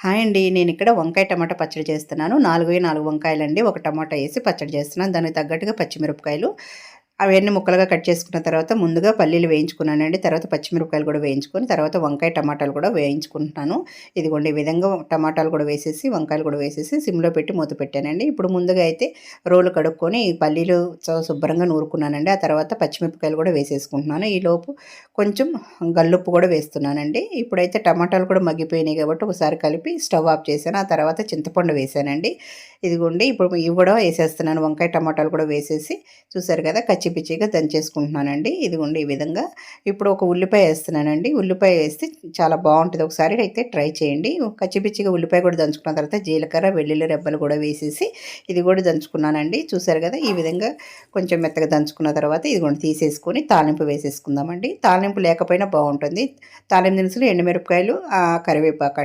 Hi అండి. నేనిక్కడ వంకాయ టమాటా పచ్చడి చేస్తున్నాను. 4 వంకాయలండి. ఒక టమాటా ఏసి పచ్చడి చేస్తున్నాను. దానికి తగ్గట్టుగా పచ్చిమిరపకాయలు అవన్నీ ముక్కలుగా కట్ చేసుకున్న తర్వాత ముందుగా పల్లీలు వేయించుకున్నానండి. తర్వాత పచ్చిమిరపకాయలు కూడా వేయించుకొని, తర్వాత వంకాయ టమాటాలు కూడా వేయించుకుంటున్నాను. ఇదిగోండి ఈ విధంగా టమాటాలు కూడా వేసేసి, వంకాయలు కూడా వేసేసి సిమ్‌లో పెట్టి మూత పెట్టానండి. ఇప్పుడు ముందుగా అయితే రోలు కడుక్కొని పల్లీలు శుభ్రంగా నూరుకున్నానండి. ఆ తర్వాత పచ్చిమిరపకాయలు కూడా వేసేసుకుంటున్నాను. ఈలోపు కొంచెం గల్లుప్పు కూడా వేస్తున్నానండి. ఇప్పుడైతే టమాటాలు కూడా మగ్గిపోయినాయి కాబట్టి ఒకసారి కలిపి స్టవ్ ఆఫ్ చేశాను. ఆ తర్వాత చింతపండు వేశానండి. ఇదిగోండి ఇప్పుడు ఇవి కూడా వేసేస్తున్నాను. వంకాయ టమాటాలు కూడా వేసేసి చూసారు కదా కచ్చి పిచ్చిగా దంచేసుకుంటున్నానండి. ఇదిగోండి ఈ విధంగా. ఇప్పుడు ఒక ఉల్లిపాయ వేస్తున్నానండి. ఉల్లిపాయ వేస్తే చాలా బాగుంటుంది. ఒకసారి అయితే ట్రై చేయండి. కచ్చి పిచ్చిగా ఉల్లిపాయ కూడా దంచుకున్న తర్వాత జీలకర్ర వెల్లుల్లి రెబ్బలు కూడా వేసేసి ఇది కూడా దంచుకున్నానండి. చూసారు కదా ఈ విధంగా కొంచెం మెత్తగా దంచుకున్న తర్వాత ఇదిగోండి తీసేసుకొని తాలింపు వేసేసుకుందామండి. తాలింపు లేకపోయినా బాగుంటుంది. తాలింపు దినుసులు ఎండుమిరపకాయలు కరివేపాకు